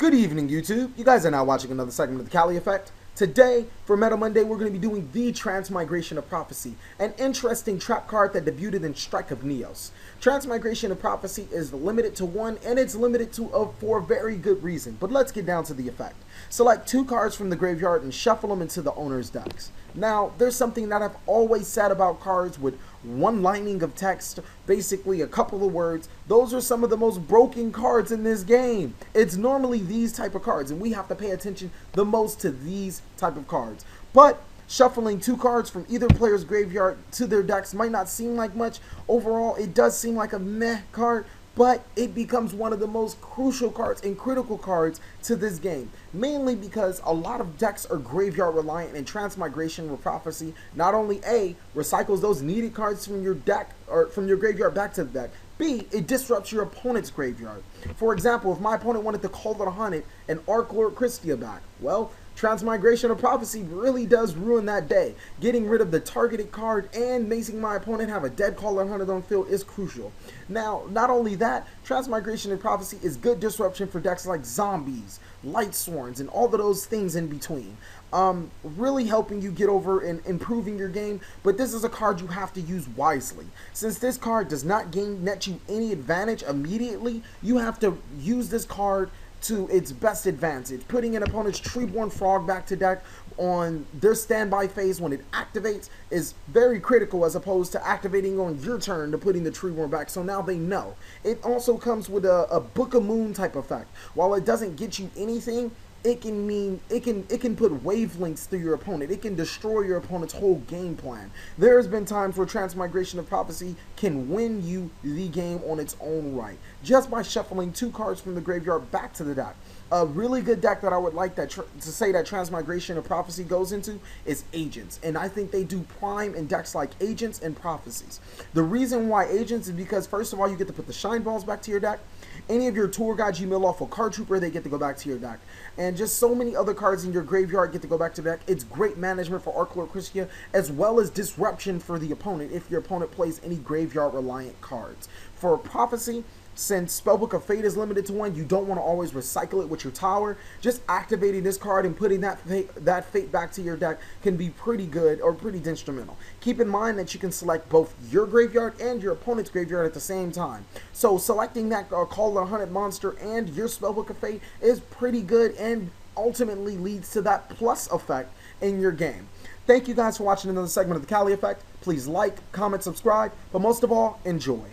Good evening, YouTube. You guys are now watching another segment of the TheCaliEffect. Today, for Meta Monday, we're going to be doing the Transmigration of Prophecy, an interesting trap card that debuted in Strike of Neos. Transmigration of Prophecy is limited to 1, and it's limited to for a very good reason. But let's get down to the effect. Select 2 cards from the graveyard and shuffle them into the owner's decks. Now, there's something that I've always said about cards with one lining of text, basically a couple of words. Those are some of the most broken cards in this game. It's normally these type of cards, and we have to pay attention the most to these type of cards. But shuffling 2 cards from either player's graveyard to their decks might not seem like much. Overall, it does seem like a meh card, but it becomes one of the most crucial cards and critical cards to this game. Mainly because a lot of decks are graveyard reliant, and Transmigration with Prophecy not only A, recycles those needed cards from your deck or from your graveyard back to the deck, B, it disrupts your opponent's graveyard. For example, if my opponent wanted to call it a Haunted and Arc Lord Christia back, well, Transmigration of Prophecy really does ruin that day. Getting rid of the targeted card and making my opponent have a dead Caller Hunter on field is crucial. Now, not only that, Transmigration of Prophecy is good disruption for decks like Zombies, Light Sworns, and all of those things in between. Really helping you get over and improving your game, but this is a card you have to use wisely. Since this card does not net you any advantage immediately, you have to use this card to its best advantage. Putting an opponent's Treeborn Frog back to deck on their standby phase when it activates is very critical, as opposed to activating on your turn to putting the Treeborn back, so now they know. It also comes with a Book of Moon type effect. While it doesn't get you anything, it can put wavelengths through your opponent. It can destroy your opponent's whole game plan. There's been times where Transmigration of Prophecy can win you the game on its own right, just by shuffling 2 cards from the graveyard back to the deck. A really good deck that I would like to say that Transmigration of Prophecy goes into is Agents, and I think they do prime in decks like Agents and Prophecies. The reason why Agents is because, first of all, you get to put the Shine Balls back to your deck. Any of your tour guides you mill off a Card Trooper, they get to go back to your deck. And just so many other cards in your graveyard get to go back to deck. It's great management for Arc Lord Christia, as well as disruption for the opponent if your opponent plays any graveyard reliant cards. For Prophecy, since Spellbook of Fate is limited to 1, you don't want to always recycle it with your tower. Just activating this card and putting that fate back to your deck can be pretty good or pretty instrumental. Keep in mind that you can select both your graveyard and your opponent's graveyard at the same time. So selecting that Caller Hunted monster and your Spellbook of Fate is pretty good and ultimately leads to that plus effect in your game. Thank you guys for watching another segment of the TheCaliEffect. Please like, comment, subscribe, but most of all, enjoy.